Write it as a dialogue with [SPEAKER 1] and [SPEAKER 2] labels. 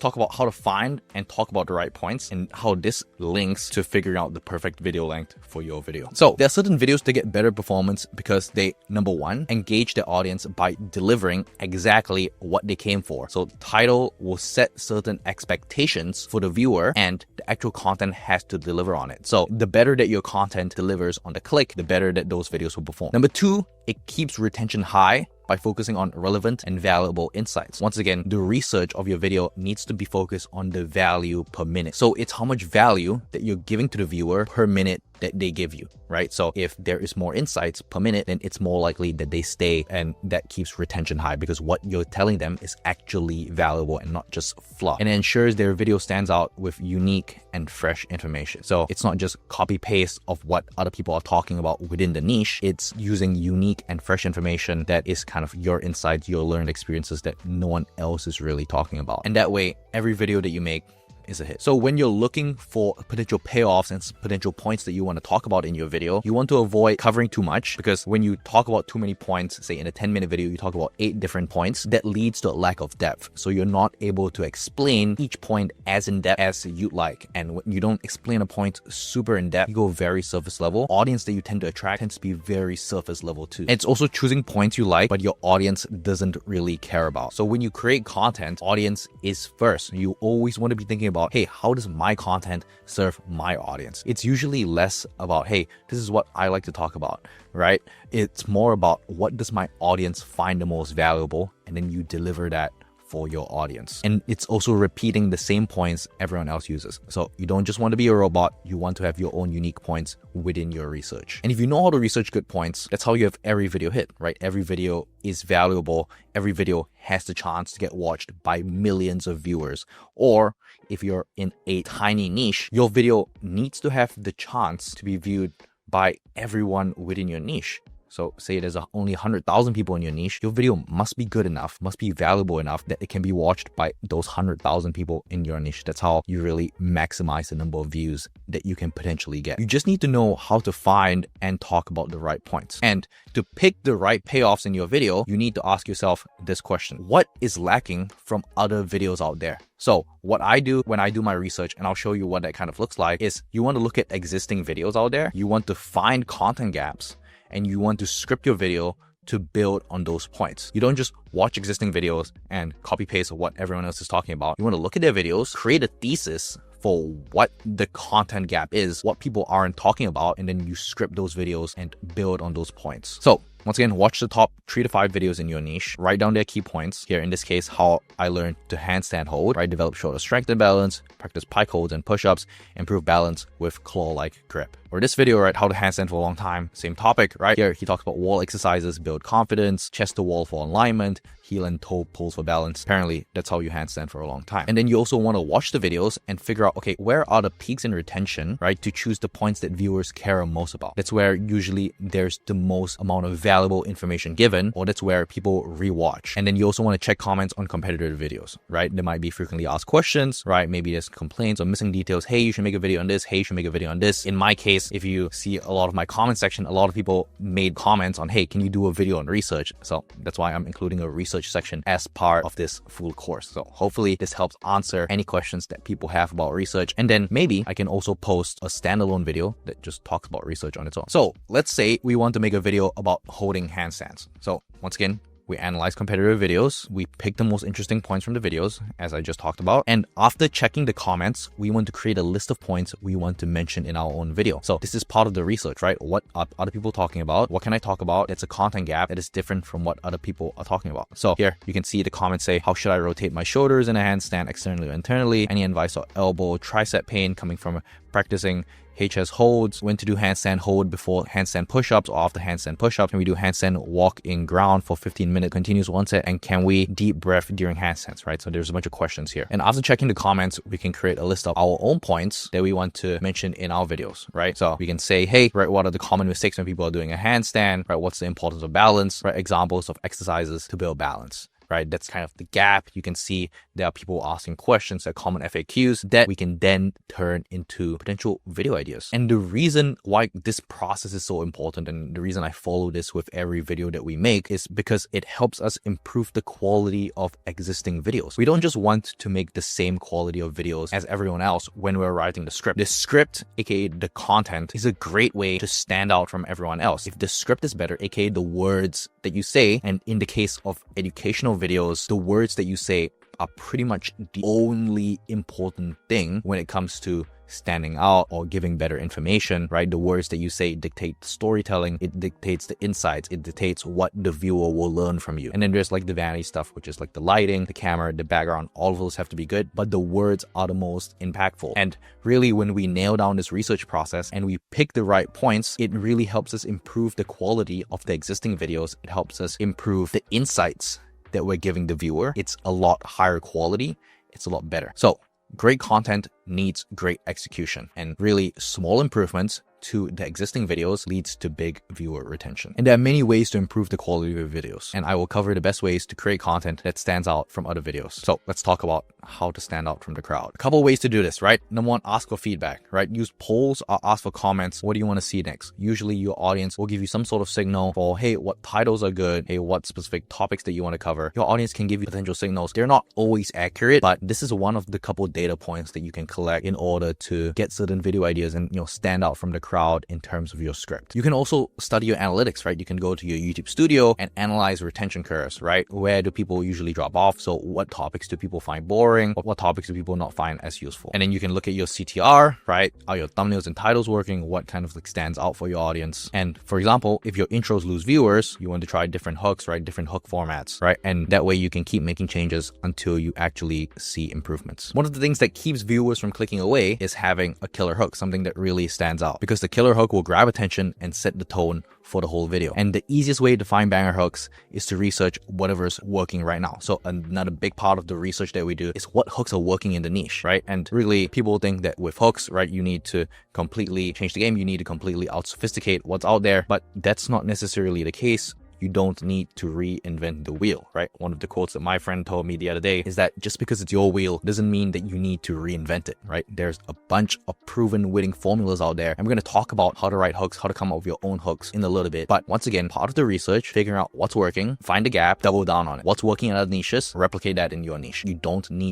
[SPEAKER 1] talk about how to find and talk about the right points and how this links to figuring out the perfect video length for your video. So there are certain videos that get better performance because they, number one, engage the audience by delivering exactly what they came for. So the title will set certain expectations for the viewer and the actual content has to deliver on it. So the better that your content delivers on the click, the better that those videos will perform. Number two, it keeps retention high by focusing on relevant and valuable insights. Once again, the research of your video needs to be focused on the value per minute. So it's how much value that you're giving to the viewer per minute that they give you, right? So if there is more insights per minute, then it's more likely that they stay, and that keeps retention high because what you're telling them is actually valuable and not just fluff. And it ensures their video stands out with unique and fresh information. So it's not just copy paste of what other people are talking about within the niche. It's using unique and fresh information that is kind of your insights, your learned experiences that no one else is really talking about. And that way, every video that you make is a hit. So when you're looking for potential payoffs and potential points that you want to talk about in your video, you want to avoid covering too much, because when you talk about too many points, say in a 10-minute video, you talk about 8 different points, that leads to a lack of depth. So you're not able to explain each point as in depth as you'd like. And when you don't explain a point super in depth, you go very surface level. Audience that you tend to attract tends to be very surface level too. And it's also choosing points you like, but your audience doesn't really care about. So when you create content, audience is first. You always want to be thinking about, hey, how does my content serve my audience? It's usually less about, hey, this is what I like to talk about, right? It's more about what does my audience find the most valuable, and then you deliver that for your audience. And it's also repeating the same points everyone else uses. So you don't just want to be a robot, you want to have your own unique points within your research. And if you know how to research good points, that's how you have every video hit, right? Every video is valuable. Every video has the chance to get watched by millions of viewers. Or if you're in a tiny niche, your video needs to have the chance to be viewed by everyone within your niche. So say there's only 100,000 people in your niche, your video must be good enough, must be valuable enough that it can be watched by those 100,000 people in your niche. That's how you really maximize the number of views that you can potentially get. You just need to know how to find and talk about the right points. And to pick the right payoffs in your video, you need to ask yourself this question: what is lacking from other videos out there? So what I do when I do my research, and I'll show you what that kind of looks like, is you want to look at existing videos out there. You want to find content gaps, and you want to script your video to build on those points. You don't just watch existing videos and copy paste what everyone else is talking about. You want to look at their videos, create a thesis for what the content gap is, what people aren't talking about, and then you script those videos and build on those points. So once again, watch the top 3 to 5 videos in your niche, write down their key points. Here in this case, how I learned to handstand hold, right? Develop shoulder strength and balance, practice pike holds and push-ups, improve balance with claw-like grip. Or this video, right? How to handstand for a long time, same topic, right? Here he talks about wall exercises, build confidence, chest to wall for alignment, heel and toe pulls for balance. Apparently, that's how you handstand for a long time. And then you also want to watch the videos and figure out, okay, where are the peaks in retention, right? To choose the points that viewers care most about. That's where usually there's the most amount of valuable information given, or that's where people rewatch. And then you also want to check comments on competitor videos, right? There might be frequently asked questions, right? Maybe there's complaints or missing details. Hey, you should make a video on this. Hey, you should make a video on this. In my case, if you see a lot of my comment section, a lot of people made comments on, hey, can you do a video on research? So that's why I'm including a research section as part of this full course. So hopefully this helps answer any questions that people have about research. And then maybe I can also post a standalone video that just talks about research on its own. So let's say we want to make a video about holding handstands. So once again, we analyze competitor videos, we pick the most interesting points from the videos, as I just talked about. And after checking the comments, we want to create a list of points we want to mention in our own video. So this is part of the research, right? What are other people talking about? What can I talk about? That's a content gap that is different from what other people are talking about. So here you can see the comments say, how should I rotate my shoulders in a handstand externally or internally? Any advice or elbow, tricep pain coming from practicing HS holds, when to do handstand hold before handstand push-ups or after handstand push-ups, can we do handstand walk in ground for 15 minutes continuous one set, and can we deep breath during handstands, right? So there's a bunch of questions here. And after checking the comments, we can create a list of our own points that we want to mention in our videos, right? So we can say, hey, right, what are the common mistakes when people are doing a handstand, right? What's the importance of balance, right? Examples of exercises to build balance, right? That's kind of the gap. You can see there are people asking questions, there are common FAQs that we can then turn into potential video ideas. And the reason why this process is so important, and the reason I follow this with every video that we make, is because it helps us improve the quality of existing videos. We don't just want to make the same quality of videos as everyone else when we're writing the script. The script, aka the content, is a great way to stand out from everyone else. If the script is better, aka the words that you say, and in the case of educational videos, the words that you say are pretty much the only important thing when it comes to standing out or giving better information, right? The words that you say dictate the storytelling, it dictates the insights, it dictates what the viewer will learn from you. And then there's like the vanity stuff, which is like the lighting, the camera, the background, all of those have to be good, but the words are the most impactful. And really, when we nail down this research process and we pick the right points, it really helps us improve the quality of the existing videos. It helps us improve the insights that we're giving the viewer. It's a lot higher quality. It's a lot better. So great content needs great execution, and really small improvements to the existing videos leads to big viewer retention. And there are many ways to improve the quality of your videos, and I will cover the best ways to create content that stands out from other videos. So let's talk about how to stand out from the crowd. A couple of ways to do this, right? Number one, ask for feedback, right? Use polls or ask for comments. What do you want to see next? Usually your audience will give you some sort of signal for, hey, what titles are good? Hey, what specific topics that you want to cover? Your audience can give you potential signals. They're not always accurate, but this is one of the couple data points that you can collect in order to get certain video ideas and, stand out from the crowd in terms of your script. You can also study your analytics, right? You can go to your YouTube studio and analyze retention curves, right? Where do people usually drop off? So what topics do people find boring? What topics do people not find as useful? And then you can look at your CTR, right? Are your thumbnails and titles working? What kind of stands out for your audience? And for example, if your intros lose viewers, you want to try different hooks, right? Different hook formats, right? And that way you can keep making changes until you actually see improvements. One of the things that keeps viewers from clicking away is having a killer hook, something that really stands out, because the killer hook will grab attention and set the tone for the whole video. And the easiest way to find banger hooks is to research whatever's working right now. So another big part of the research that we do is what hooks are working in the niche, right? And really, people think that with hooks, right, you need to completely change the game. You need to completely out-sophisticate what's out there, but that's not necessarily the case. You don't need to reinvent the wheel, right? One of the quotes that my friend told me the other day is that just because it's your wheel doesn't mean that you need to reinvent it, right? There's a bunch of proven winning formulas out there. And we're going to talk about how to write hooks, how to come up with your own hooks in a little bit. But once again, part of the research, figuring out what's working, find the gap, double down on it. What's working in other niches, replicate that in your niche. You don't need